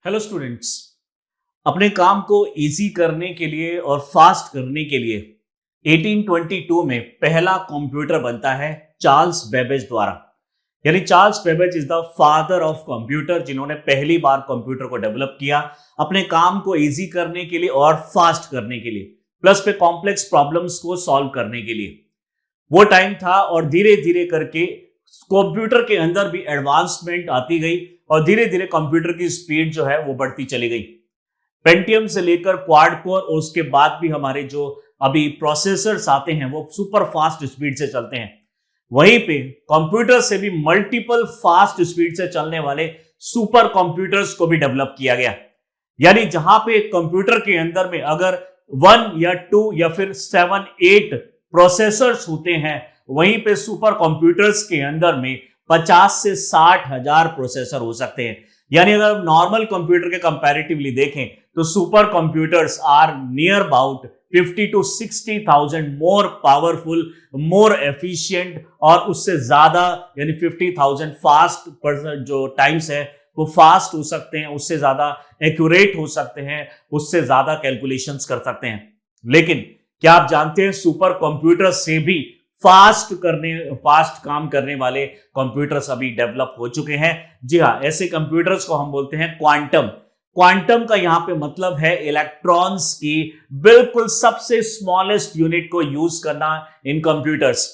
Hello students. अपने काम को इजी करने के लिए और फास्ट करने के लिए 1822 में पहला कंप्यूटर बनता है चार्ल्स बेबेज द्वारा। यानी Charles Babbage is the father of computer, जिन्होंने पहली बार कंप्यूटर को डेवलप किया अपने काम को इजी करने के लिए और फास्ट करने के लिए, प्लस पे कॉम्प्लेक्स प्रॉब्लम्स को सॉल्व करने के लिए। वो टाइम था और धीरे धीरे करके कंप्यूटर के अंदर भी एडवांसमेंट आती गई और धीरे धीरे कंप्यूटर की स्पीड जो है वो बढ़ती चली गई। पेंटियम से लेकर क्वाड कोर और उसके बाद भी हमारे जो अभी प्रोसेसर्स आते हैं वो सुपर फास्ट स्पीड से चलते हैं। वहीं पे कंप्यूटर से भी मल्टीपल फास्ट स्पीड से चलने वाले सुपर कंप्यूटर्स को भी डेवलप किया गया। यानी जहां पे कंप्यूटर के अंदर में अगर 1 या 2 या फिर 7 8 प्रोसेसर्स होते हैं, वहीं पे सुपर कंप्यूटर्स के अंदर में 50 से 60 हजार प्रोसेसर हो सकते हैं। यानी अगर नॉर्मल कंप्यूटर के कंपैरेटिवली देखें तो supercomputers are near about 50 to 60,000 more powerful, more efficient, और उससे ज्यादा यानी 50,000 फास्ट जो टाइम्स है वो फास्ट हो सकते हैं, उससे ज्यादा एक्यूरेट हो सकते हैं, उससे ज्यादा कैलकुलेशंस कर सकते हैं। लेकिन क्या आप जानते हैं सुपर कंप्यूटर से भी फास्ट काम करने वाले कंप्यूटर्स अभी डेवलप हो चुके हैं। जी हाँ, ऐसे कंप्यूटर्स को हम बोलते हैं क्वांटम। क्वांटम का यहां पे मतलब है इलेक्ट्रॉन्स की बिल्कुल सबसे स्मॉलेस्ट यूनिट को यूज करना इन कंप्यूटर्स।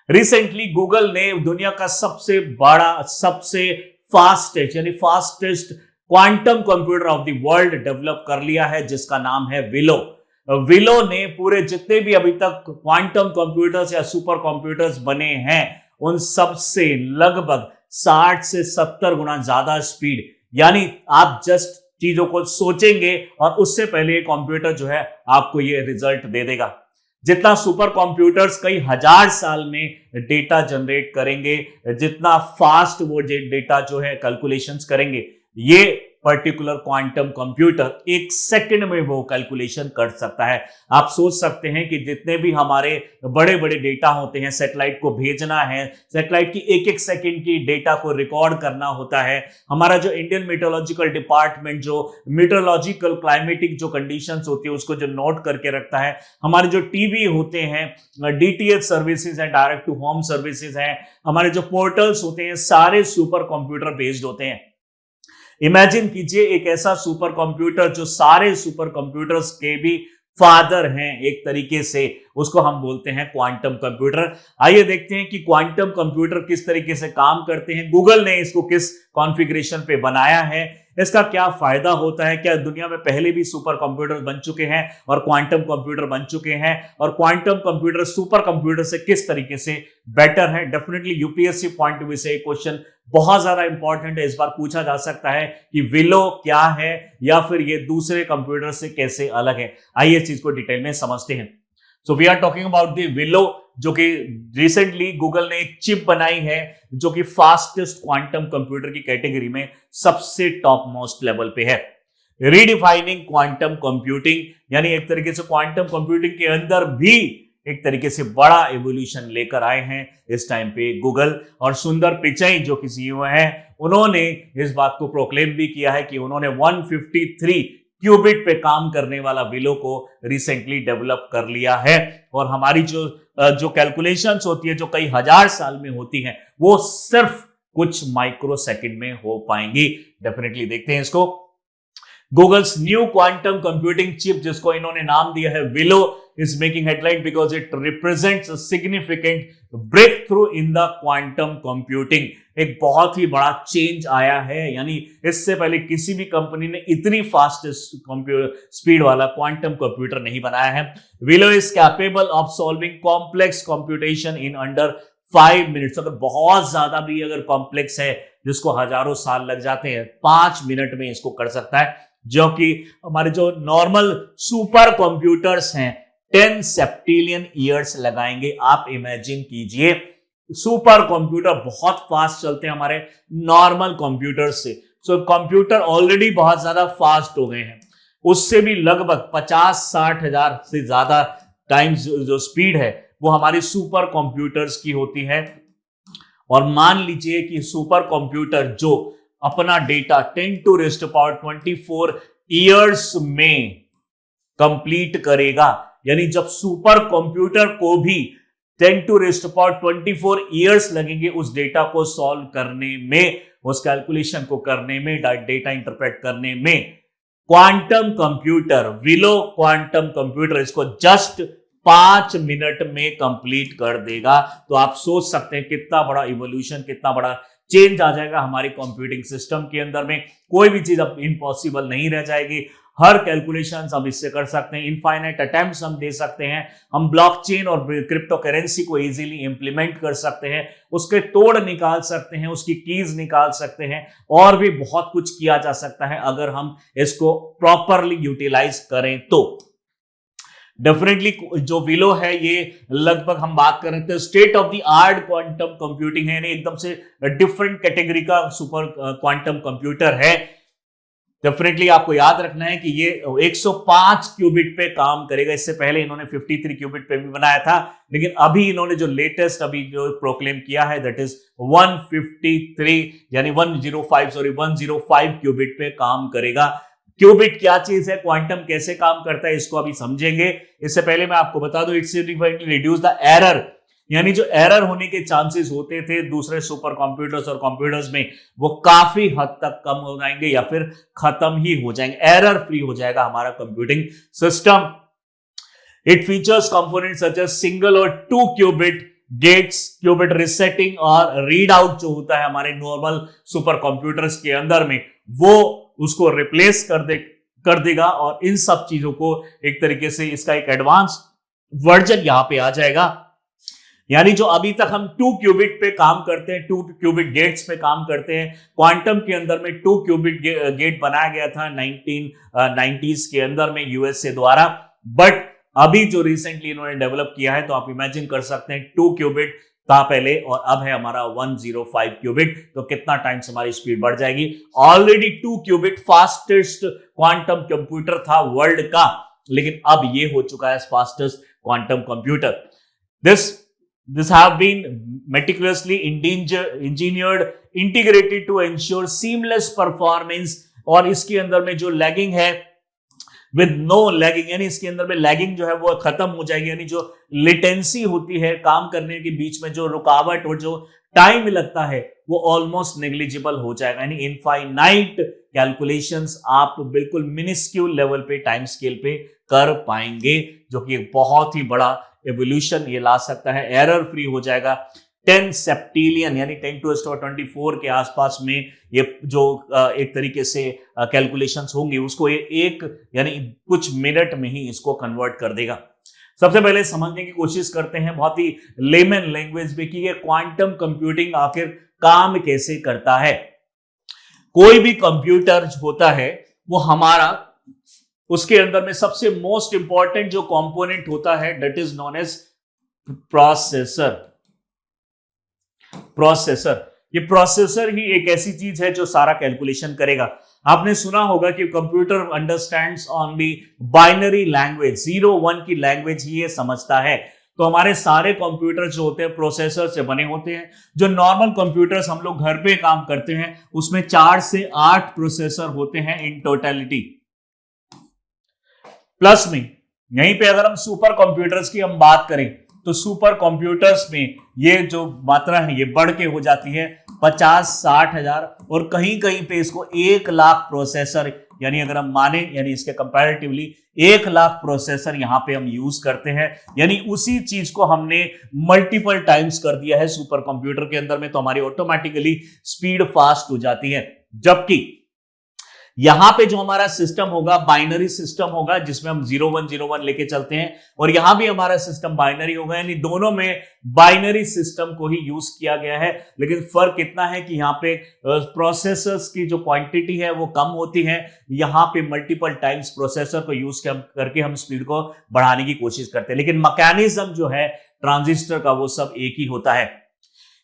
रिसेंटली गूगल ने दुनिया का सबसे बड़ा, सबसे फास्टेस्ट यानी fastest quantum computer of the world develop कर लिया है, जिसका नाम है विलो। विलो ने पूरे जितने भी अभी तक क्वांटम कंप्यूटर्स या सुपर कंप्यूटर्स बने हैं उन सब से लगभग 60 से 70 गुना ज्यादा स्पीड, यानी आप जस्ट चीजों को सोचेंगे और उससे पहले कंप्यूटर जो है आपको ये रिजल्ट दे देगा। जितना सुपर कंप्यूटर्स कई हजार साल में डेटा जनरेट करेंगे, जितना फास्ट वो डेटा जो है कैलकुलेशंस करेंगे, ये पर्टिकुलर क्वांटम कंप्यूटर एक सेकंड में वो कैलकुलेशन कर सकता है। आप सोच सकते हैं कि जितने भी हमारे बड़े बड़े डेटा होते हैं, सैटेलाइट को भेजना है, सैटेलाइट की एक एक सेकंड की डेटा को रिकॉर्ड करना होता है। हमारा जो इंडियन मेट्रोलॉजिकल डिपार्टमेंट जो मेट्रोलॉजिकल क्लाइमेटिक जो कंडीशंस होती है उसको जो नोट करके रखता है, हमारे जो टीवी होते हैं, डीटीएच सर्विसेज हैं, डायरेक्ट टू होम सर्विसेज हैं, हमारे जो पोर्टल्स होते हैं, सारे सुपर कंप्यूटर बेस्ड होते हैं। इमेजिन कीजिए एक ऐसा सुपर कंप्यूटर जो सारे सुपर कंप्यूटर्स के भी फादर हैं एक तरीके से, उसको हम बोलते हैं क्वांटम कंप्यूटर। आइए देखते हैं कि क्वांटम कंप्यूटर किस तरीके से काम करते हैं, गूगल ने इसको किस कॉन्फ़िगरेशन पे बनाया है, इसका क्या फायदा होता है, क्या दुनिया में पहले भी सुपर कंप्यूटर बन चुके हैं और क्वांटम कंप्यूटर बन चुके हैं, और क्वांटम कंप्यूटर सुपर कंप्यूटर से किस तरीके से बेटर है। Definitely UPSC point of view से क्वेश्चन बहुत ज्यादा इंपॉर्टेंट है। इस बार पूछा जा सकता है कि विलो क्या है या फिर ये दूसरे कंप्यूटर से कैसे अलग है। आइए इस चीज को डिटेल में समझते हैं। So we are talking about the Willow, जो कि रिसेंटली गूगल ने एक चिप बनाई है जो कि फास्टेस्ट क्वांटम कंप्यूटर की कैटेगरी में सबसे टॉप मोस्ट लेवल पे है। रीडिफाइनिंग क्वांटम कंप्यूटिंग, यानी एक तरीके से क्वांटम कंप्यूटिंग के अंदर भी एक तरीके से बड़ा एवोल्यूशन लेकर आए हैं इस टाइम पे गूगल। और सुंदर पिचाई जो कि सीईओ हैं, उन्होंने इस बात को प्रोक्लेम भी किया है कि उन्होंने 153 क्यूबिट पे काम करने वाला विलो को रिसेंटली डेवलप कर लिया है। और हमारी जो कैलकुलेशंस होती है जो कई हजार साल में होती हैं, वो सिर्फ कुछ माइक्रो सेकंड में हो पाएंगी। डेफिनेटली देखते हैं इसको। Google's new quantum computing chip, जिसको इन्होंने नाम दिया है Willow, is making headline because it represents a significant breakthrough in the quantum computing। एक बहुत ही बड़ा चेंज आया है, यानी इससे पहले किसी भी कंपनी ने इतनी फास्टेस्ट स्पीड वाला क्वांटम कंप्यूटर नहीं बनाया है। Willow is capable of solving complex computation in under 5 minutes. अगर बहुत ज्यादा भी अगर कॉम्प्लेक्स है जिसको हजारों साल लग जाते हैं, 5 मिनट में इसको कर सकता है, जो कि हमारे जो नॉर्मल सुपर कंप्यूटर्स हैं 10 सेप्टिलियन ईयर्स लगाएंगे। आप इमेजिन कीजिए, सुपर कंप्यूटर बहुत फास्ट चलते हैं हमारे नॉर्मल कंप्यूटर से। सो कंप्यूटर ऑलरेडी बहुत ज्यादा फास्ट हो गए हैं, उससे भी लगभग 50-60 हजार से ज्यादा टाइम्स जो स्पीड है वो हमारी सुपर कंप्यूटर्स की होती है। और मान लीजिए कि सुपर कंप्यूटर जो अपना डेटा 10⁻24 ईयर्स में कंप्लीट करेगा। यानी जब सुपर कंप्यूटर को भी 10⁻24 ईयर्स लगेंगे उस डेटा को सॉल्व करने में, उस कैलकुलेशन को करने में, डेटा इंटरप्रेट करने में, quantum computer, willow quantum computer इसको जस्ट 5 मिनट में कंप्लीट कर देगा। तो आप सोच सकते हैं कितना बड़ा इवोल्यूशन, कितना बड़ा चेंज आ जाएगा हमारे कंप्यूटिंग सिस्टम के अंदर में। कोई भी चीज अब इम्पॉसिबल नहीं रह जाएगी, हर कैलकुलेशंस हम इससे कर सकते हैं, इनफाइनाइट अटेम्प्ट्स हम दे सकते हैं, हम ब्लॉकचेन और क्रिप्टो करेंसी को इजीली इंप्लीमेंट कर सकते हैं, उसके तोड़ निकाल सकते हैं, उसकी कीज निकाल सकते हैं, और भी बहुत कुछ किया जा सकता है अगर हम इसको प्रॉपरली यूटिलाइज करें तो। डेफिनेटली जो विलो है ये लगभग हम बात कर रहे थे state of the art quantum computing है, एकदम से डिफरेंट कैटेगरी का सुपर क्वांटम कंप्यूटर है। डेफिनेटली आपको याद रखना है कि ये 105 क्यूबिट पे काम करेगा। इससे पहले इन्होंने 53 क्यूबिट पे भी बनाया था, लेकिन अभी इन्होंने जो लेटेस्ट अभी जो प्रोक्लेम किया है दैट इज 153 यानी 105 क्यूबिट पे काम करेगा। क्यूबिट क्या चीज है, क्वांटम कैसे काम करता है, इसको अभी समझेंगे। इससे पहले मैं आपको बता दूं, it significantly reduce the error, यानी जो एरर होने के चांसेस होते थे दूसरे सुपर कंप्यूटर्स और कंप्यूटर्स में, वो काफी हद तक कम हो जाएंगे या फिर खत्म ही हो जाएंगे, एरर फ्री हो जाएगा हमारा computing system. It features component such as single और 2 क्यूबिट गेट्स, क्यूबिट रिसेटिंग और रीड आउट जो होता है हमारे नॉर्मल सुपर कंप्यूटर्स के अंदर में, वो उसको रिप्लेस कर देगा और इन सब चीजों को एक तरीके से इसका एक एडवांस वर्जन यहां पे आ जाएगा। यानी जो अभी तक हम 2 क्यूबिट पे काम करते हैं, 2 क्यूबिट गेट्स पे काम करते हैं, क्वांटम के अंदर में 2 क्यूबिट गेट बनाया गया था 1990s के अंदर में यूएसए द्वारा, बट अभी जो रिसेंटली इन्होंने डेवलप किया है, तो आप इमेजिन कर सकते हैं 2 क्यूबिट था पहले और अब है हमारा 105 क्यूबिट, तो कितना टाइम्स हमारी स्पीड बढ़ जाएगी। Already 2 qubit fastest quantum computer था वर्ल्ड का, लेकिन अब ये हो चुका है fastest quantum computer. This have been meticulously engineered, integrated to ensure seamless performance, और इसके अंदर में जो लैगिंग है with no lagging, यानी इसके अंदर में लैगिंग जो है वो खत्म हो जाएगी, यानी जो लेटेंसी होती है काम करने के बीच में, जो रुकावट और जो टाइम लगता है वो ऑलमोस्ट नेग्लिजिबल हो जाएगा। यानी इनफाइनाइट कैलकुलेशंस आप बिल्कुल मिनिस्क्यूल लेवल पे, टाइम स्केल पे कर पाएंगे, जो कि एक बहुत ही बड़ा एवोल्यूशन ये ला सकता है। एरर फ्री हो जाएगा। 10 सेप्टिलियन यानी 10⁻24 के आसपास में ये जो एक तरीके से कैलकुलेशंस होंगी उसको ये एक यानी कुछ मिनट में ही इसको कन्वर्ट कर देगा। सबसे पहले समझने की कोशिश करते हैं बहुत ही लेमन लैंग्वेज में कि ये क्वांटम कंप्यूटिंग आखिर काम कैसे करता है। कोई भी कंप्यूटर होता है वो हमारा, उसके अंदर में सबसे मोस्ट इंपॉर्टेंट जो कंपोनेंट होता है that is known as processor. ये प्रोसेसर ही एक ऐसी चीज है जो सारा कैलकुलेशन करेगा। आपने सुना होगा कि computer understands only binary language, 0-1 की लैंग्वेज ही ये समझता है। तो हमारे सारे कंप्यूटर जो होते हैं प्रोसेसर से बने होते हैं। जो नॉर्मल कंप्यूटर्स हम लोग घर पे काम करते हैं उसमें 4 से 8 प्रोसेसर होते हैं इन टोटलिटी। प्लस में यहीं पे अगर हम सुपर कंप्यूटर्स की हम बात करें तो सुपर कंप्यूटर्स में ये जो मात्रा है ये बढ़ के हो जाती है 50-60 हजार, और कहीं कहीं पे इसको 1 लाख प्रोसेसर, यानी अगर हम माने यानी इसके कंपैरेटिवली 1 लाख प्रोसेसर यहां पे हम यूज करते हैं। यानी उसी चीज को हमने मल्टीपल टाइम्स कर दिया है सुपर कंप्यूटर के अंदर में, तो हमारी ऑटोमेटिकली स्पीड फास्ट हो जाती है। जबकि यहां पे जो हमारा सिस्टम होगा बाइनरी सिस्टम होगा जिसमें हम 0-1-0-1 लेके चलते हैं, और यहां भी हमारा सिस्टम बाइनरी होगा, यानी दोनों में बाइनरी सिस्टम को ही यूज किया गया है। लेकिन फर्क इतना है कि यहां पे प्रोसेसर्स की जो क्वांटिटी है वो कम होती है, यहां पे मल्टीपल टाइम्स प्रोसेसर को यूज करके हम स्पीड को बढ़ाने की कोशिश करते हैं। लेकिन मैकेनिज्म जो है ट्रांजिस्टर का वो सब एक ही होता है।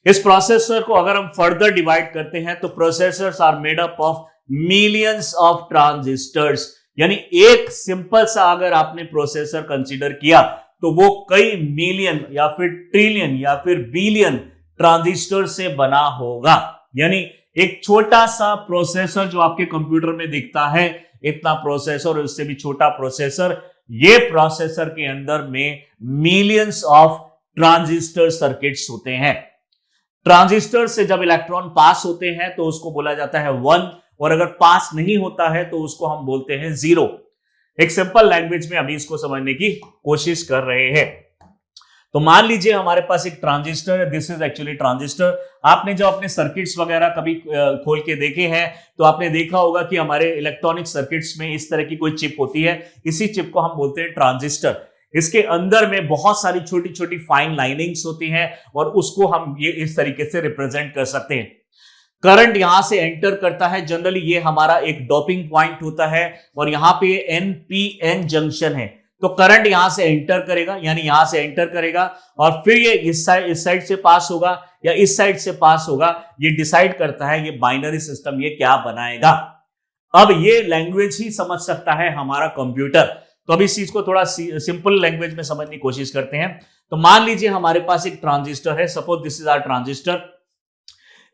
इस प्रोसेसर को अगर हम फर्दर डिवाइड करते हैं तो processors are made up of millions of transistors, यानी एक सिंपल सा अगर आपने प्रोसेसर कंसीडर किया तो वो कई मिलियन या फिर ट्रिलियन या फिर बिलियन ट्रांजिस्टर से बना होगा। यानी एक छोटा सा प्रोसेसर जो आपके कंप्यूटर में दिखता है, इतना प्रोसेसर और उससे भी छोटा प्रोसेसर, ये प्रोसेसर के अंदर में मिलियंस ऑफ ट्रांजिस्टर सर्किट्स होते हैं। ट्रांजिस्टर से जब इलेक्ट्रॉन पास होते हैं तो उसको बोला जाता है 1, और अगर पास नहीं होता है तो उसको हम बोलते हैं 0। एक सिंपल लैंग्वेज में अभी इसको समझने की कोशिश कर रहे हैं। तो मान लीजिए हमारे पास एक ट्रांजिस्टर है, दिस इज एक्चुअली ट्रांजिस्टर। आपने जब अपने सर्किट्स वगैरह कभी खोल के देखे हैं तो आपने देखा होगा कि हमारे इलेक्ट्रॉनिक सर्किट्स में इस तरह की कोई चिप होती है, इसी चिप को हम बोलते हैं ट्रांजिस्टर। इसके अंदर में बहुत सारी छोटी छोटी फाइन लाइनिंग्स होती हैं और उसको हम ये इस तरीके से रिप्रेजेंट कर सकते हैं। करंट यहां से एंटर करता है, जनरली ये हमारा एक डॉपिंग पॉइंट होता है और यहां पे NPN जंक्शन है, तो करंट यहां से एंटर करेगा, यानी यहां से एंटर करेगा और फिर ये इस साइड से पास होगा या इस साइड से पास होगा। ये डिसाइड करता है ये बाइनरी सिस्टम ये क्या बनाएगा। अब ये लैंग्वेज ही समझ सकता है हमारा कंप्यूटर। तो अब इस चीज को थोड़ा सिंपल लैंग्वेज में समझने की कोशिश करते हैं। तो मान लीजिए हमारे पास एक ट्रांजिस्टर है, suppose this is our transistor.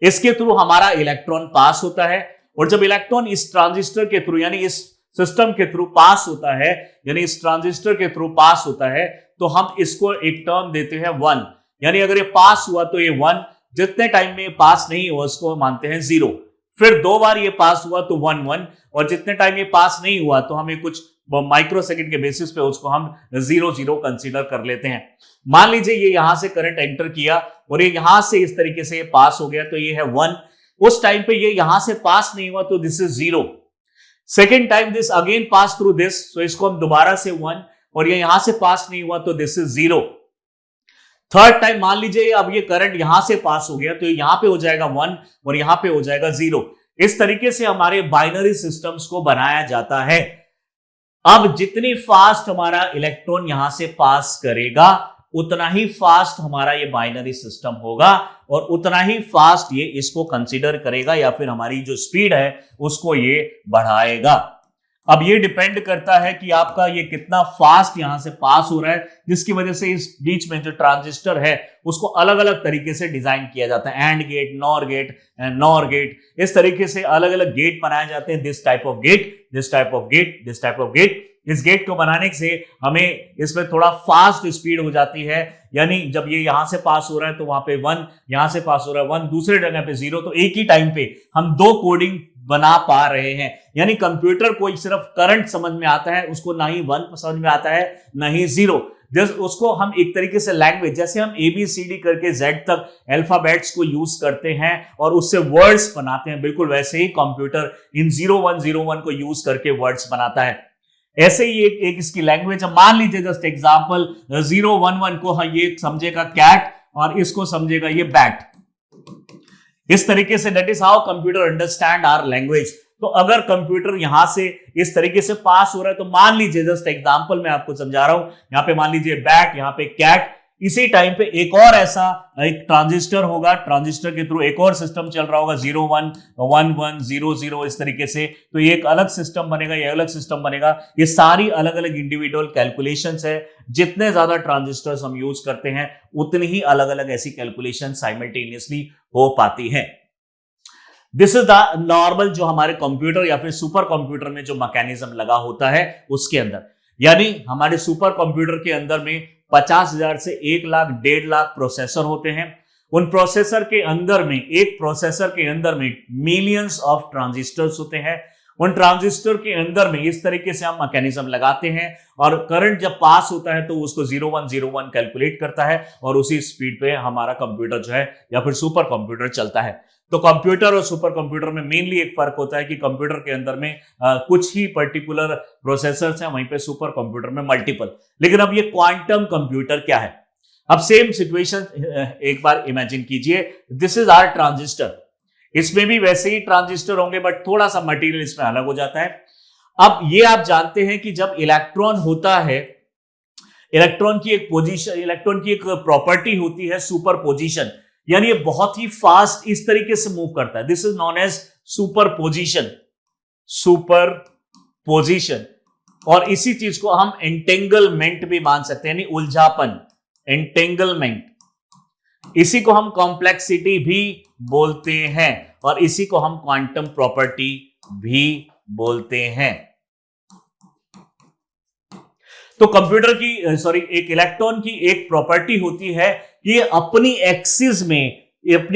इसके थ्रू हमारा इलेक्ट्रॉन पास होता है और जब इलेक्ट्रॉन इस ट्रांजिस्टर के थ्रू यानी इस सिस्टम के थ्रू पास होता है, यानी इस ट्रांजिस्टर के थ्रू पास होता है, तो हम इसको एक टर्म देते हैं 1। यानी अगर ये पास हुआ तो ये 1, जितने टाइम में ये पास नहीं हुआ उसको मानते हैं 0। फिर 2 बार ये पास हुआ तो 1 1, और जितने टाइम ये पास नहीं हुआ तो हमें कुछ माइक्रोसेकंड के बेसिस पे उसको हम 0 0 कंसीडर कर लेते हैं। मान लीजिए ये यहां से करंट एंटर किया और ये यहां से इस तरीके से पास हो गया, तो ये है 1। उस टाइम पे ये यहां से पास नहीं हुआ तो this is 0। Second time this again pass through this, तो इसको हम दोबारा से 1, और ये यहां से पास नहीं हुआ तो दिस इज 0। थर्ड टाइम मान लीजिए अब ये करंट यहां से पास हो गया, तो यहां पे हो जाएगा 1 और यहां पे हो जाएगा 0। इस तरीके से हमारे बाइनरी सिस्टम्स को बनाया जाता है। अब जितनी फास्ट हमारा इलेक्ट्रॉन यहां से पास करेगा उतना ही फास्ट हमारा ये बाइनरी सिस्टम होगा और उतना ही फास्ट ये इसको कंसीडर करेगा या फिर हमारी जो स्पीड है उसको ये बढ़ाएगा। अब ये डिपेंड करता है कि आपका ये कितना फास्ट यहां से पास हो रहा है, जिसकी वजह से इस बीच में जो ट्रांजिस्टर है उसको अलग अलग तरीके से डिजाइन किया जाता है। And gate, nor gate, nor gate, इस तरीके से अलग अलग गेट बनाए जाते हैं। This type of gate, this type of gate, this type of gate. इस गेट को बनाने से हमें इसमें थोड़ा फास्ट स्पीड हो जाती है, यानी जब ये यहां से पास हो रहा है तो वहां पे 1, यहां से पास हो रहा है 1, दूसरे जगह पे 0, तो एक ही टाइम पे हम 2 कोडिंग बना पा रहे हैं। यानी कंप्यूटर को सिर्फ करंट समझ में आता है, उसको ना ही 1 समझ में आता है ना ही 0। उसको हम एक तरीके से लैंग्वेज, जैसे हम ABCD करके Z तक अल्फाबेट्स को यूज करते हैं और उससे वर्ड्स बनाते हैं, बिल्कुल वैसे ही कंप्यूटर इन 0101 को यूज करके वर्ड्स बनाता है। ऐसे ही एक इसकी लैंग्वेज है। मान लीजिए जस्ट एग्जांपल 011 को ये समझेगा कैट और इसको समझेगा ये बैट। इस तरीके से that is how computer understand our language. तो अगर कंप्यूटर यहां से इस तरीके से पास हो रहा है तो मान लीजिए जस्ट एग्जांपल मैं आपको समझा रहा हूं, यहां पे मान लीजिए बैट, यहां पे कैट, इसी टाइम पे एक और ऐसा एक ट्रांजिस्टर होगा, ट्रांजिस्टर के थ्रू एक और सिस्टम चल रहा होगा 01 11 00 इस तरीके से, तो ये एक अलग सिस्टम बनेगा, ये अलग सिस्टम बनेगा। ये सारी अलग अलग इंडिविजुअल कैलकुलेशंस है। जितने ज्यादा ट्रांजिस्टर्स हम यूज करते हैं उतनी ही अलग अलग ऐसी कैलकुलेशन साइमल्टेनियसली हो पाती है। दिस इज द नॉर्मल जो हमारे कंप्यूटर या फिर सुपर कंप्यूटर में जो मैकेनिज्म लगा होता है उसके अंदर, यानी हमारे सुपर कंप्यूटर के अंदर में 50,000 से 1 लाख 1.5 लाख प्रोसेसर होते हैं। उन प्रोसेसर के अंदर में, एक प्रोसेसर के अंदर में मिलियंस ऑफ ट्रांजिस्टर्स होते हैं। उन ट्रांजिस्टर के अंदर में इस तरीके से हम मैकेनिज्म लगाते हैं और करंट जब पास होता है तो उसको 0101 कैलकुलेट करता है और उसी स्पीड पे हमारा कंप्यूटर जो है या फिर सुपर कंप्यूटर चलता है। तो कंप्यूटर और सुपर कंप्यूटर में मेनली एक फर्क होता है कि कंप्यूटर के अंदर में कुछ ही पर्टिकुलर प्रोसेसर्स हैं, वहीं पे सुपर कंप्यूटर में मल्टीपल। लेकिन अब ये क्वांटम कंप्यूटर क्या है? अब सेम सिचुएशन एक बार इमेजिन कीजिए, दिस इज आवर ट्रांजिस्टर। इसमें भी वैसे ही ट्रांजिस्टर होंगे बट थोड़ा सा मटेरियल इसमें अलग हो जाता है। अब ये आप जानते हैं कि जब इलेक्ट्रॉन होता है, इलेक्ट्रॉन की एक पोजीशन, इलेक्ट्रॉन की एक प्रॉपर्टी होती है सुपर पोजिशन, यानी ये बहुत ही फास्ट इस तरीके से मूव करता है। This is known as superposition, superposition. और इसी चीज को हम एंटेंगलमेंट भी मान सकते हैं, यानी उलझापन, एंटेंगलमेंट। इसी को हम कॉम्प्लेक्सिटी भी बोलते हैं और इसी को हम क्वांटम प्रॉपर्टी भी बोलते हैं। तो कंप्यूटर की एक इलेक्ट्रॉन की एक प्रॉपर्टी होती है कि ये अपनी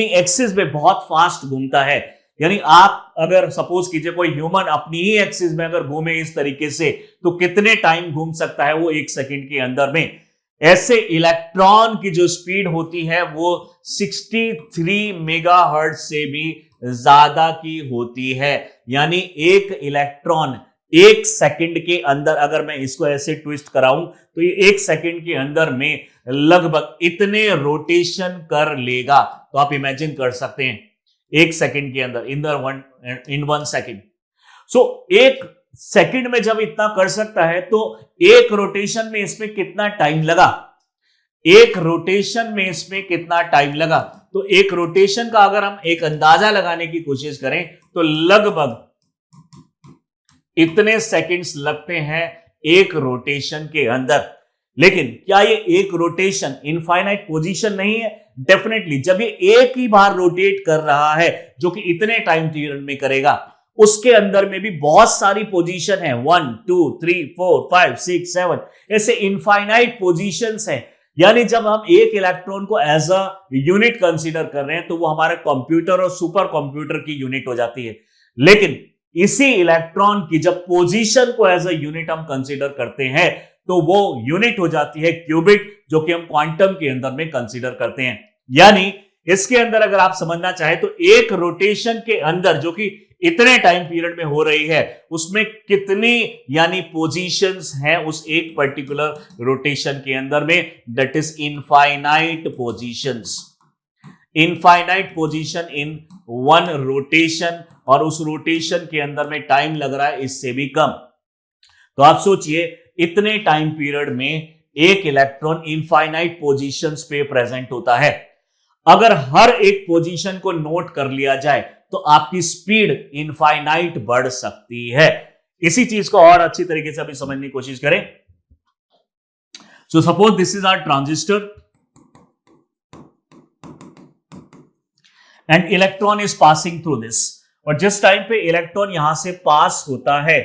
एक्सिस में बहुत फास्ट घूमता है। यानी आप अगर सपोज कीजिए कोई ह्यूमन अपनी ही एक्सिस में अगर घूमे इस तरीके से तो कितने टाइम घूम सकता है वो 1 सेकंड के अंदर में। ऐसे इलेक्ट्रॉन की जो स्पीड होती है वो 63 मेगाहर्ट्ज से भी ज्यादा की होती है। यानी एक इलेक्ट्रॉन 1 सेकंड के अंदर, अगर मैं इसको ऐसे ट्विस्ट कराऊं तो ये 1 सेकंड के अंदर में लगभग इतने रोटेशन कर लेगा। तो आप इमेजिन कर सकते हैं 1 सेकंड के अंदर इन 1 सेकंड। सो 1 सेकंड में जब इतना कर सकता है तो एक रोटेशन में इसमें कितना टाइम लगा, एक रोटेशन में इसमें कितना टाइम लगा। तो एक रोटेशन का अगर हम एक अंदाजा लगाने की कोशिश करें तो लगभग इतने सेकंड्स लगते हैं एक रोटेशन के अंदर। लेकिन क्या ये एक रोटेशन इनफाइनाइट पोजीशन नहीं है? डेफिनेटली। जब ये एक ही बार रोटेट कर रहा है जो कि इतने टाइम पीरियड में करेगा, उसके अंदर में भी बहुत सारी पोजीशन है, 1 2 3 4 5 6 7 ऐसे इनफाइनाइट पोजीशंस हैं। यानी जब हम एक इलेक्ट्रॉन को एज अ यूनिट कंसीडर कर रहे हैं तो वो हमारे कंप्यूटर और सुपर कंप्यूटर की यूनिट हो जाती है। लेकिन इसी इलेक्ट्रॉन की जब पोजीशन को एज अ यूनिट हम कंसीडर करते हैं तो वो यूनिट हो जाती है क्यूबिट, जो कि हम क्वांटम के अंदर में कंसीडर करते हैं। यानी इसके अंदर अगर आप समझना चाहें तो एक रोटेशन के अंदर जो कि इतने टाइम पीरियड में हो रही है उसमें कितनी यानी पोजीशंस हैं उस एक पर्टिकुलर रोटेशन के अंदर में, that is infinite positions. Infinite position in 1 rotation, और उस रोटेशन के अंदर में टाइम लग रहा है इससे भी कम। तो आप सोचिए इतने टाइम पीरियड में एक इलेक्ट्रॉन इनफाइनाइट पोजीशंस पे प्रेजेंट होता है। अगर हर एक पोजीशन को नोट कर लिया जाए तो आपकी स्पीड इनफाइनाइट बढ़ सकती है। इसी चीज को और अच्छी तरीके से अभी समझने की कोशिश करें। So suppose this is our transistor and electron is passing through this, और जिस टाइम पे इलेक्ट्रॉन यहां से पास होता है,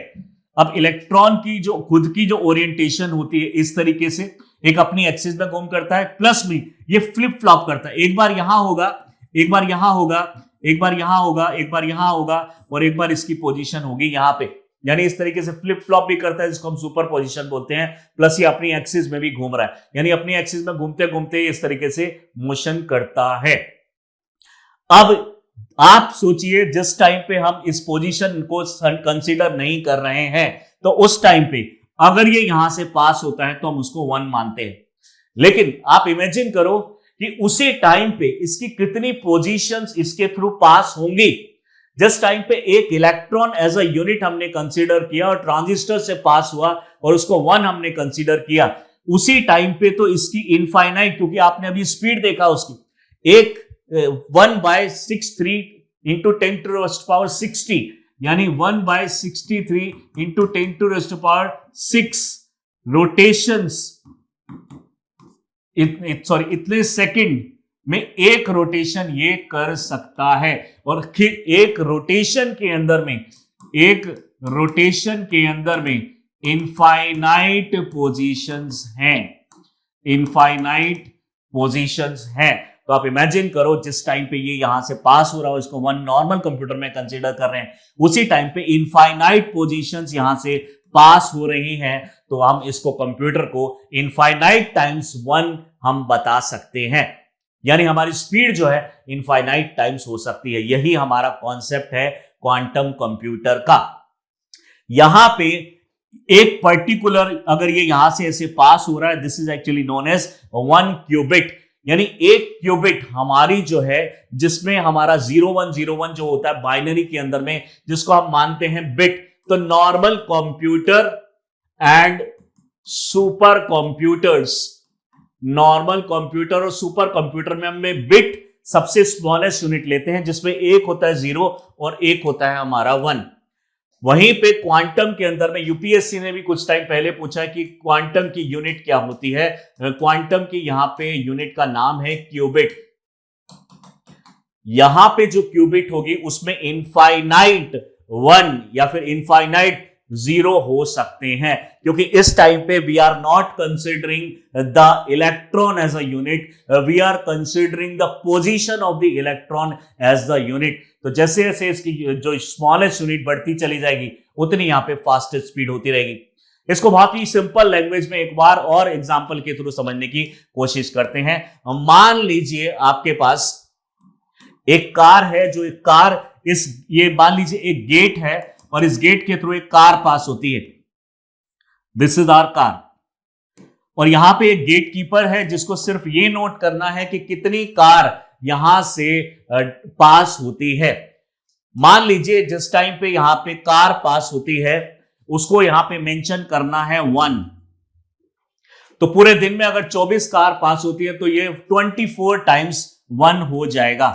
अब इलेक्ट्रॉन की जो खुद की जो ओरिएंटेशन होती है इस तरीके से एक अपनी एक्सिस में घूम करता है, प्लस में ये फ्लिप फ्लॉप करता है। एक बार यहां होगा, एक बार यहां होगा, एक बार यहां होगा, एक बार यहां होगा, और एक बार इसकी पोजीशन होगी यहां पे। यानी इस तरीके से फ्लिप फ्लॉप भी करता है, जिसको हम सुपर पोजीशन बोलते हैं। प्लस ये अपनी एक्सिस में भी घूम रहा है, यानी अपनी एक्सिस में घूमते घूमते इस तरीके से मोशन करता है। अब आप सोचिए जिस टाइम पे हम इस पोजीशन को कंसीडर नहीं कर रहे हैं तो उस टाइम पे अगर ये यहां से पास होता है तो हम उसको 1 मानते हैं। लेकिन आप इमेजिन करो कि उसी टाइम पे इसकी कितनी पोजीशंस इसके थ्रू पास होंगी। जिस टाइम पे एक इलेक्ट्रॉन एज अ यूनिट हमने कंसीडर किया और ट्रांजिस्टर से पास हुआ और उसको 1 हमने कंसीडर किया, उसी टाइम पे तो इसकी इनफाइनाइट, क्योंकि आपने अभी स्पीड देखा उसकी, एक 1/63 इंटू 10⁻60, यानी 1/63 इंटू 10⁻6 रोटेशंस, इतने सेकंड में एक रोटेशन ये कर सकता है। और फिर एक रोटेशन के अंदर में इनफाइनाइट पोजीशंस हैं, इनफाइनाइट पोजीशंस हैं। तो आप इमेजिन करो जिस टाइम पे ये यहां से पास हो रहा हो, इसको 1 नॉर्मल कंप्यूटर में कंसीडर कर रहे हैं, उसी टाइम पे इनफाइनाइट पोजीशंस यहां से पास हो रही हैं, तो हम इसको कंप्यूटर को इनफाइनाइट टाइम्स 1 हम बता सकते हैं। यानी हमारी स्पीड जो है इनफाइनाइट टाइम्स हो सकती है। यही हमारा कॉन्सेप्ट है क्वांटम कंप्यूटर का। यहां पे एक पर्टिकुलर, अगर ये यहां से ऐसे पास हो रहा है, this is actually known as 1 qubit. यानी एक क्यूबिट हमारी जो है, जिसमें हमारा 0101 जो होता है बाइनरी के अंदर में, जिसको हम मानते हैं बिट। तो normal computer and super computers, normal computer और सुपर कंप्यूटर में हमें बिट सबसे स्मॉलेस्ट यूनिट लेते हैं, जिसमें एक होता है 0 और एक होता है हमारा 1। वहीं पे क्वांटम के अंदर में यूपीएससी ने भी कुछ टाइम पहले पूछा कि क्वांटम की यूनिट क्या होती है। क्वांटम की यहां पे यूनिट का नाम है क्यूबिट। यहां पे जो क्यूबिट होगी उसमें इनफाइनाइट 1 या फिर इनफाइनाइट 0 हो सकते हैं, क्योंकि इस टाइम पे we are not considering the electron as a unit, we are considering the position of the electron as the unit. तो जैसे जैसे इसकी जो स्मॉलेस्ट यूनिट बढ़ती चली जाएगी उतनी यहां पे फास्टेस्ट स्पीड होती रहेगी। इसको बहुत ही सिंपल लैंग्वेज में एक बार और एग्जांपल के थ्रू समझने की कोशिश करते हैं। मान लीजिए आपके पास एक कार है, जो एक कार ये मान लीजिए एक गेट है और इस गेट के थ्रू एक कार पास होती है। This is our car. और यहां पे एक गेट कीपर है जिसको सिर्फ ये नोट करना है कि कितनी कार यहां से पास होती है। मान लीजिए जिस टाइम पे यहां पे कार पास होती है उसको यहां पे मेंशन करना है 1। तो पूरे दिन में अगर 24 कार पास होती है तो ये 24 टाइम्स 1 हो जाएगा।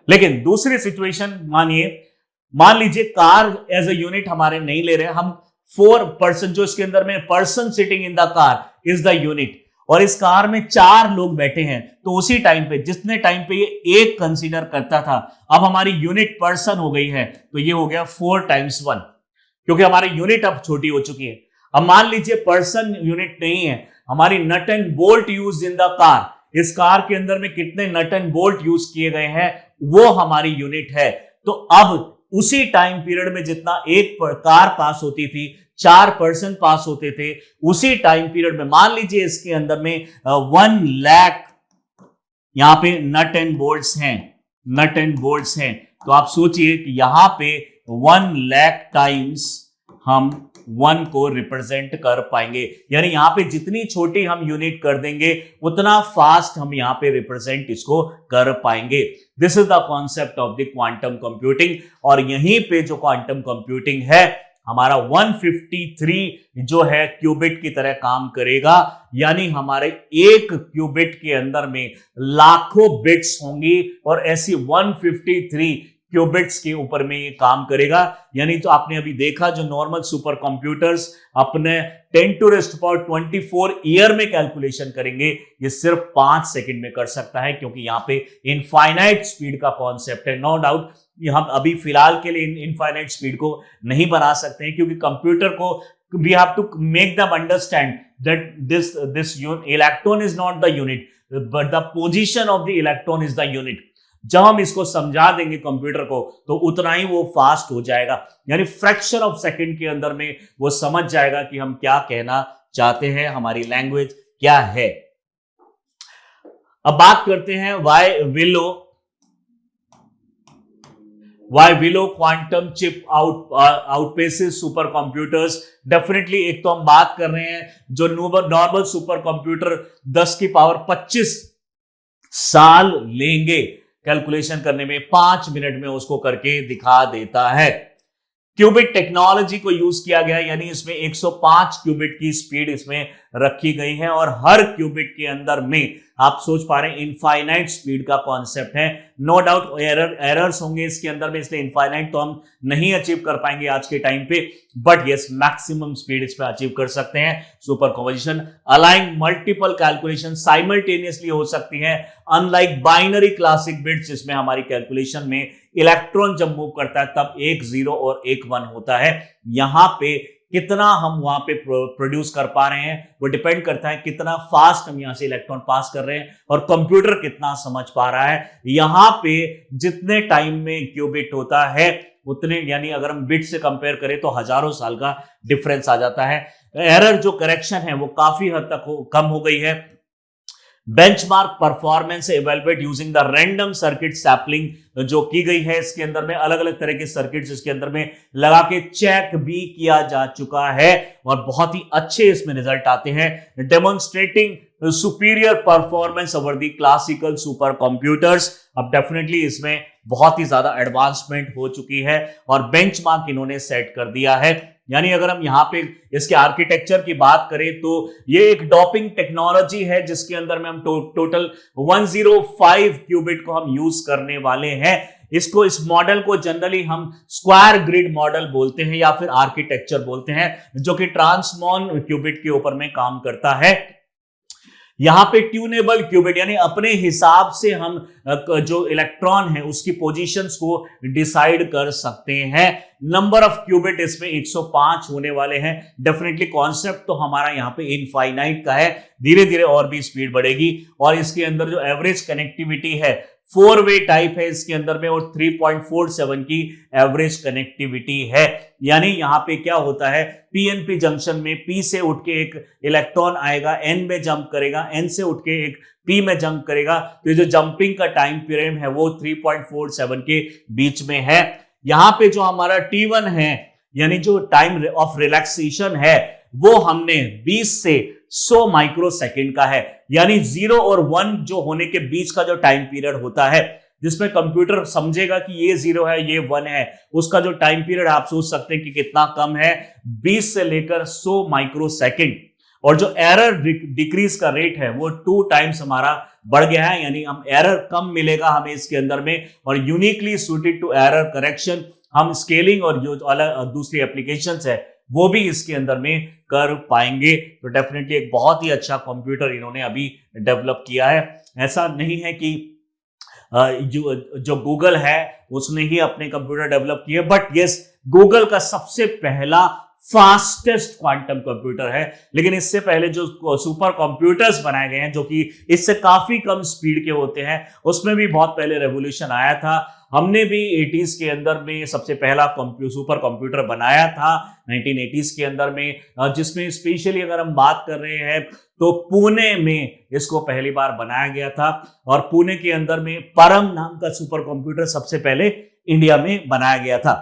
लेकिन दूसरी सिचुएशन मान लीजिए कार एज ए यूनिट हमारे नहीं ले रहे, हम 4 पर्सन, जो इसके अंदर में person sitting in the car is the unit, और इस कार में 4 लोग बैठे हैं, तो उसी टाइम पे जितने टाइम पे ये 1 कंसीडर करता था, अब हमारी यूनिट पर्सन हो गई है तो ये हो गया 4 टाइम्स 1, क्योंकि हमारी यूनिट अब छोटी हो चुकी है। अब मान लीजिए पर्सन यूनिट नहीं है, हमारी nut and bolt use in the car, इस कार के अंदर में कितने नट एंड बोल्ट यूज किए गए हैं वो हमारी यूनिट है। तो अब उसी टाइम पीरियड में जितना एक कार पास होती थी, 4 पर्सन पास होते थे, उसी टाइम पीरियड में मान लीजिए इसके अंदर में 1 लाख यहां पे नट एंड बोल्ट्स हैं, तो आप सोचिए कि यहां पे 1 लाख टाइम्स हम 1 को रिप्रेजेंट कर पाएंगे, यानी यहां पे जितनी छोटी हम यूनिट कर देंगे उतना फास्ट हम यहां पे रिप्रेजेंट इसको कर पाएंगे। This is the concept of the quantum computing. और यहीं पे जो क्वांटम कंप्यूटिंग है हमारा 153 जो है क्यूबिट की तरह काम करेगा, यानी हमारे एक क्यूबिट के अंदर में लाखों बिट्स होंगी और ऐसी 153 क्यूबिट्स के ऊपर में ये काम करेगा। यानी तो आपने अभी देखा जो नॉर्मल सुपर कंप्यूटर्स अपने 10⁻24 ईयर में कैलकुलेशन करेंगे, ये सिर्फ 5 सेकंड में कर सकता है, क्योंकि यहाँ पे इनफाइनाइट स्पीड का कॉन्सेप्ट है। नो डाउट हम अभी फिलहाल के लिए इनफाइनाइट स्पीड को नहीं बना सकते हैं, क्योंकि कंप्यूटर को we have to make them understand that this electron is not the unit but the position of the electron is the unit. जब हम इसको समझा देंगे कंप्यूटर को तो उतना ही वो फास्ट हो जाएगा, यानी फ्रैक्शन ऑफ सेकंड के अंदर में वो समझ जाएगा कि हम क्या कहना चाहते हैं, हमारी लैंग्वेज क्या है। अब बात करते हैं why Willow quantum chip outpaces supercomputers. Definitely एक तो हम बात कर रहे हैं जो नॉर्मल सुपर कंप्यूटर 10 की पावर 25 साल लेंगे कैलकुलेशन करने में, 5 मिनट में उसको करके दिखा देता है। क्यूबिट टेक्नोलॉजी को यूज किया गया, यानी इसमें 105 क्यूबिट की स्पीड इसमें रखी गई है और हर क्यूबिट के अंदर में आप सोच पा रहे हैं इनफाइनाइट स्पीड का कॉन्सेप्ट है। नो डाउट एरर्स होंगे इसके अंदर में, इसलिए इनफाइनाइट तो हम नहीं अचीव कर पाएंगे आज के टाइम पे, बट यस मैक्सिमम स्पीड इस पे अचीव कर सकते हैं। Super composition align multiple calculation simultaneously हो सकती है, अनलाइक बाइनरी क्लासिक बिट्स जिसमें हमारी कैलकुलेशन में इलेक्ट्रॉन जब मूव करता है तब 1 0 और 1 1 होता है। यहां पे कितना हम वहां पे प्रोड्यूस कर पा रहे हैं वो डिपेंड करता है कितना फास्ट हम यहां से इलेक्ट्रॉन पास कर रहे हैं और कंप्यूटर कितना समझ पा रहा है। यहां पे जितने टाइम में क्यूबिट होता है उतने, यानी अगर हम बिट से कंपेयर करें तो हजारों साल का डिफरेंस आ जाता है। एरर जो करेक्शन है वो काफी हद तक कम हो गई है। Benchmark performance evaluate using the random circuit sampling जो की गई है, इसके अंदर में अलग अलग तरह के सर्किट्स इसके अंदर में लगा के चेक भी किया जा चुका है और बहुत ही अच्छे इसमें रिजल्ट आते हैं, demonstrating superior performance over the classical super computers. अब डेफिनेटली इसमें बहुत ही ज्यादा एडवांसमेंट हो चुकी है और बेंचमार्क इन्होंने सेट कर दिया है। यानी अगर हम यहाँ पे इसके आर्किटेक्चर की बात करें तो ये एक डॉपिंग टेक्नोलॉजी है जिसके अंदर में हम टोटल 105 क्यूबिट को हम यूज करने वाले हैं। इस मॉडल को जनरली हम स्क्वायर ग्रिड मॉडल बोलते हैं या फिर आर्किटेक्चर बोलते हैं, जो कि ट्रांसमॉन क्यूबिट के ऊपर में काम करता है। यहां पे ट्यूनेबल क्यूबिट यानी अपने हिसाब से हम जो इलेक्ट्रॉन है उसकी पोजीशंस को डिसाइड कर सकते हैं। नंबर ऑफ क्यूबिट इसमें 105 होने वाले हैं। डेफिनेटली कॉन्सेप्ट तो हमारा यहाँ पे इनफाइनाइट का है, धीरे धीरे और भी स्पीड बढ़ेगी। और इसके अंदर जो एवरेज कनेक्टिविटी है 4 वे टाइप है इसके अंदर में, और 3.47 की एवरेज कनेक्टिविटी है। यानी यहां पे क्या होता है, पीएनपी जंक्शन में पी से उठ के एक इलेक्ट्रॉन आएगा, एन में जंप करेगा, एन से उठ के एक पी में जंप करेगा, तो जो जंपिंग का टाइम पीरियड है वो 3.47 के बीच में है। यहां पे जो हमारा T1 है यानी जो टाइम ऑफ रिलैक्सेशन है वो हमने 20 से 100 माइक्रोसेकंड का है। यानी 0 और 1 जो होने के बीच का जो टाइम पीरियड होता है, जिसमें कंप्यूटर समझेगा कि ये 0 है ये 1 है, उसका जो टाइम पीरियड आप सोच सकते हैं कि कितना कम है, 20 से लेकर 100 माइक्रोसेकंड। और जो एरर डिक्रीज का रेट है वो 2 टाइम्स हमारा बढ़ गया है, यानी हम एरर कम मिलेगा हमें इसके अंदर में। और uniquely suited to error correction, हम स्केलिंग और जो अलग दूसरी एप्लीकेशंस है वो भी इसके अंदर में कर पाएंगे। तो डेफिनेटली एक बहुत ही अच्छा कंप्यूटर इन्होंने अभी डेवलप किया है। ऐसा नहीं है कि जो गूगल है उसने ही अपने कंप्यूटर डेवलप किए, बट यस गूगल का सबसे पहला फास्टेस्ट क्वांटम कंप्यूटर है। लेकिन इससे पहले जो सुपर कंप्यूटर्स बनाए गए हैं जो कि इससे काफी कम स्पीड के होते हैं, उसमें भी बहुत पहले रेवोल्यूशन आया था। हमने भी 80s के अंदर में सबसे पहला सुपर कंप्यूटर बनाया था 1980s के अंदर में, जिसमें स्पेशली अगर हम बात कर रहे हैं तो पुणे में इसको पहली बार बनाया गया था। और पुणे के अंदर में परम नाम का सुपर कंप्यूटर सबसे पहले इंडिया में बनाया गया था।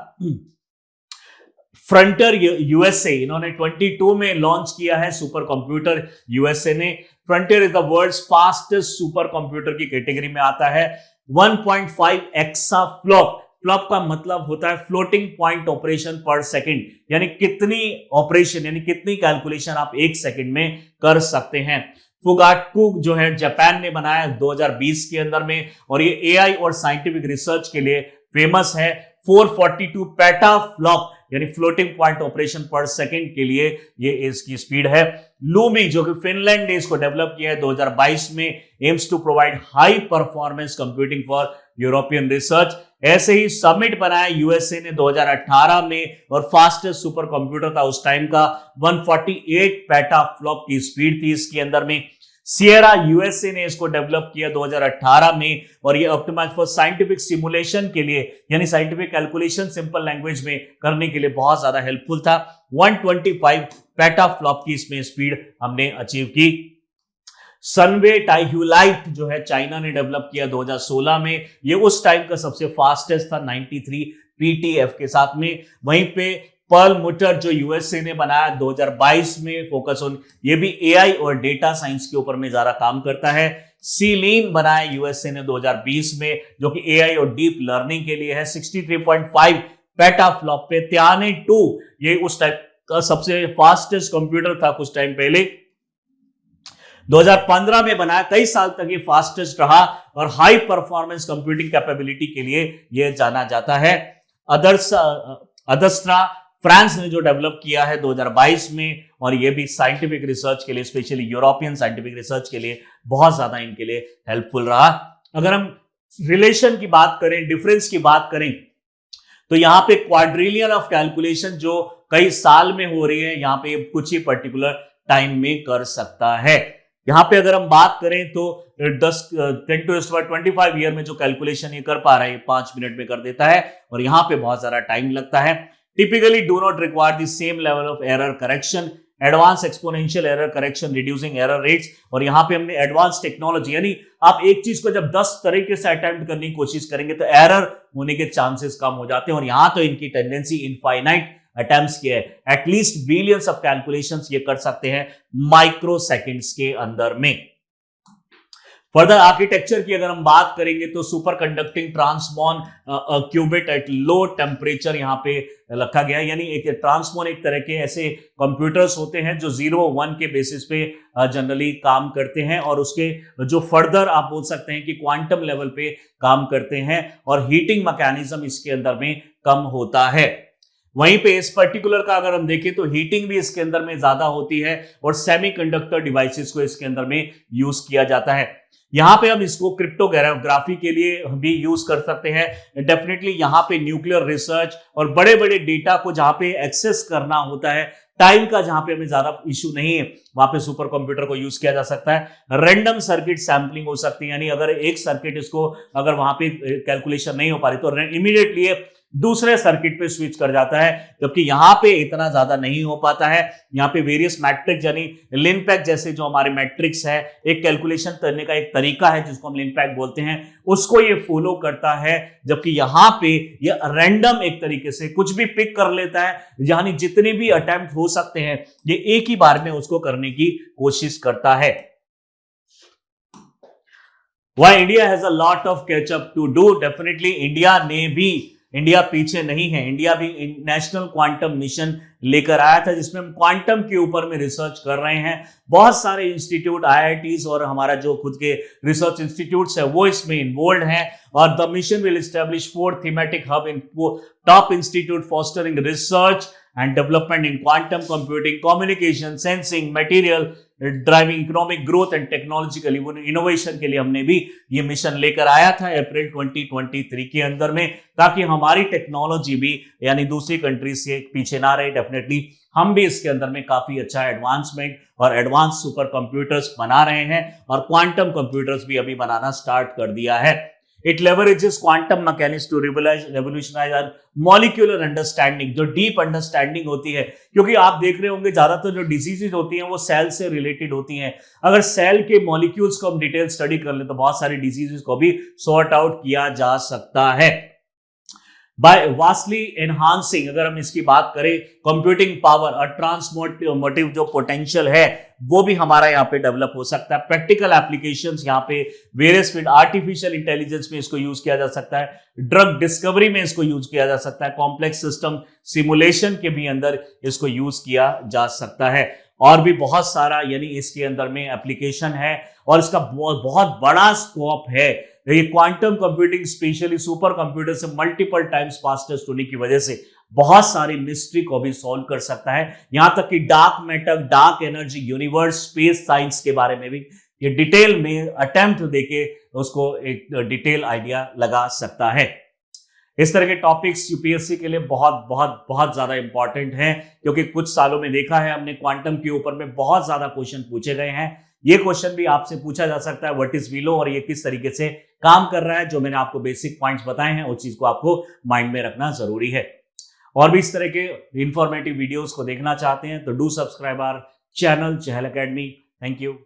फ्रंटियर यूएसए इन्होंने 22 में लॉन्च किया है सुपर कंप्यूटर यूएसए ने। Frontier is the world's fastest supercomputer की कैटेगरी में आता है। 1.5 एक्सा फ्लॉप, फ्लॉप का मतलब होता है फ्लोटिंग पॉइंट ऑपरेशन पर सेकंड, यानी कितनी ऑपरेशन यानी कितनी कैलकुलेशन आप एक सेकंड में कर सकते हैं। फुगाटकू जो है जापान ने बनाया 2020 के अंदर में, और ये एआई और साइंटिफिक रिसर्च के लिए फेमस है। 442 पेटा फ्लॉप यानी फ्लोटिंग पॉइंट ऑपरेशन पर सेकंड के लिए ये इसकी स्पीड है। लूमी जो कि फिनलैंड ने इसको डेवलप किया है 2022 में, aims to provide high performance computing for European research. ऐसे ही समिट बनाया यूएसए ने 2018 में, और फास्टेस्ट सुपर कंप्यूटर था उस टाइम का, 148 पेटा फ्लॉप की स्पीड थी इसके अंदर में। सियरा यूएसए ने इसको डेवलप किया 2018 में, और ये ऑप्टिमाइज फॉर साइंटिफिक सिमुलेशन के लिए यानी साइंटिफिक कैलकुलेशन सिंपल लैंग्वेज में करने के लिए बहुत ज्यादा हेल्पफुल था। 125 पेटा फ्लॉप की इसमें स्पीड हमने अचीव की। सनवे टाइह्यूलाइट जो है चाइना ने डेवलप किया 2016 में, ये उस टाइम का सबसे फास्टेस्ट था 93 पीटीएफ के साथ में। वहीं पे पर्ल मुटर जो यूएसए ने बनाया 2022 में, फोकस ऑन ये भी एआई और डेटा साइंस के ऊपर में ज्यादा काम करता है। सीलीन बनाया यूएसए ने 2020 में, जो कि एआई और डीप लर्निंग के लिए है। 63.5 पेटा फ्लॉप पे। त्याने 2 ये उस टाइप का सबसे फास्टेस्ट कंप्यूटर था कुछ टाइम पहले, 2015 में बनाया। कई साल तक ये फास्टेस्ट रहा और हाई परफॉर्मेंस कंप्यूटिंग कैपेबिलिटी के लिए ये जाना जाता है। अदस्ट्रा फ्रांस ने जो डेवलप किया है 2022 में, और ये भी साइंटिफिक रिसर्च के लिए, स्पेशली यूरोपियन साइंटिफिक रिसर्च के लिए बहुत ज्यादा इनके लिए हेल्पफुल रहा। अगर हम रिलेशन की बात करें, डिफरेंस की बात करें, तो यहां पे क्वाड्रिलियन ऑफ कैलकुलेशन जो कई साल में हो रही है, यहां पे कुछ ही पर्टिकुलर टाइम में कर सकता है। यहां पे अगर हम बात करें तो 10⁻25 ईयर में जो कैलकुलेशन ये कर पा रहा है 5 मिनट में कर देता है, और यहां पे बहुत ज्यादा टाइम लगता है। Typically do not require the same level of error correction, advance exponential error correction, reducing error rates. और यहां पे हमने एडवांस टेक्नोलॉजी, यानी आप एक चीज को जब 10 तरीके से अटेम्प्ट करने की कोशिश करेंगे तो एरर होने के चांसेस कम हो जाते हैं, और यहां तो इनकी टेंडेंसी इनफाइनाइट अटेम्प्ट्स की है। एटलीस्ट बिलियंस ऑफ कैलकुलेशंस ये कर सकते हैं माइक्रो सेकंड्स के अंदर में। फर्दर आर्किटेक्चर की अगर हम बात करेंगे तो superconducting transmon qubit at low temperature यहां पे रखा गया है। यानी एक ट्रांसमॉन एक तरह के ऐसे कंप्यूटर्स होते हैं जो 0-1 के बेसिस पे जनरली काम करते हैं, और उसके जो फर्दर आप बोल सकते हैं कि क्वांटम लेवल पे काम करते हैं, और हीटिंग मैकेनिज्म इसके अंदर में कम होता है। वहीं पे इस पर्टिकुलर का अगर हम देखें तो हीटिंग भी इसके अंदर में ज्यादा होती है और सेमीकंडक्टर डिवाइसेस को इसके अंदर में यूज किया जाता है। यहां पे हम इसको क्रिप्टोग्राफी के लिए भी यूज कर सकते हैं। डेफिनेटली यहां पे न्यूक्लियर रिसर्च और बड़े बड़े डेटा को जहां पे एक्सेस करना होता है, टाइम का जहां पे हमें ज्यादा इशू नहीं है, वहां पे सुपर कंप्यूटर को यूज किया जा सकता है। रैंडम सर्किट सैंपलिंग हो सकती है, यानी अगर एक सर्किट इसको अगर वहां पे कैलकुलेशन नहीं हो पा रही तो इमीडिएटली दूसरे सर्किट पे स्विच कर जाता है, जबकि यहां पे इतना ज्यादा नहीं हो पाता है। यहाँ पे वेरियस मैट्रिक्स यानी लिनपैक जैसे जो हमारे मैट्रिक्स है, एक कैलकुलेशन करने का एक तरीका है जिसको हम लिनपैक बोलते हैं, उसको ये फॉलो करता है। जबकि यहां पे ये रैंडम एक तरीके से कुछ भी पिक कर लेता है, यानी जितने भी अटेम्प्ट हो सकते हैं ये एक ही बार में उसको करने की कोशिश करता है। Why India has a lot of catch up to do? Definitely India पीछे नहीं है। इंडिया भी नेशनल क्वांटम मिशन लेकर आया था जिसमें हम क्वांटम के ऊपर में रिसर्च कर रहे हैं। बहुत सारे इंस्टीट्यूट, आईआईटीज और हमारा जो खुद के रिसर्च इंस्टीट्यूट्स है वो इसमें इन्वॉल्व हैं। और the mission will establish 4 thematic hub in top institute fostering research and development in quantum computing, communication, sensing, material, driving economic growth and technological innovation के लिए हमने भी ये मिशन लेकर आया था अप्रैल 2023 के अंदर में, ताकि हमारी टेक्नोलॉजी भी यानी दूसरी कंट्री से पीछे ना रहे। डेफिनेटली हम भी इसके अंदर में काफी अच्छा एडवांसमेंट और एडवांस सुपर कंप्यूटर्स बना रहे हैं और क्वांटम कंप्यूटर्स भी अभी बनाना स्टार्ट कर दिया है। It leverages quantum mechanics to revolutionize our molecular understanding, जो डीप अंडरस्टैंडिंग होती है। क्योंकि आप देख रहे होंगे ज्यादातर जो डिजीजेज होती हैं वो सेल से रिलेटेड होती हैं। अगर सेल के मॉलिक्यूल्स को हम डिटेल स्टडी कर ले तो बहुत सारी डिजीजेज को भी सॉर्ट आउट किया जा सकता है। बाय वास्टली एनहांसिंग, अगर हम इसकी बात करें, कंप्यूटिंग पावर और ट्रांसमोटिव जो पोटेंशियल है वो भी हमारा यहाँ पे डेवलप हो सकता है। प्रैक्टिकल एप्लीकेशंस यहाँ पे वेरियस फील्ड, आर्टिफिशियल इंटेलिजेंस में इसको यूज किया जा सकता है, ड्रग डिस्कवरी में इसको यूज किया जा सकता है, कॉम्प्लेक्स सिस्टम सिमुलेशन के भी अंदर इसको यूज किया जा सकता है। और भी बहुत सारा यानी इसके अंदर में एप्लीकेशन है और इसका बहुत बड़ा स्कोप है। ये quantum computing specially super computer से मल्टीपल टाइम्स फास्टेस्ट होने की वजह से बहुत सारी मिस्ट्री को भी सॉल्व कर सकता है। यहां तक कि dark matter, dark energy, universe, space science के बारे में भी ये डिटेल में अटेम्प्ट देके उसको एक डिटेल आइडिया लगा सकता है। इस तरह के टॉपिक्स यूपीएससी के लिए बहुत बहुत बहुत ज्यादा इंपॉर्टेंट हैं, क्योंकि कुछ सालों में देखा है हमने क्वांटम के ऊपर में बहुत ज्यादा क्वेश्चन पूछे गए हैं। ये क्वेश्चन भी आपसे पूछा जा सकता है, व्हाट इज विलो और ये किस तरीके से काम कर रहा है। जो मैंने आपको बेसिक पॉइंट्स बताए हैं उस चीज को आपको माइंड में रखना जरूरी है। और भी इस तरह के इंफॉर्मेटिव वीडियोस को देखना चाहते हैं तो do subscribe our channel Chahal Academy. Thank you.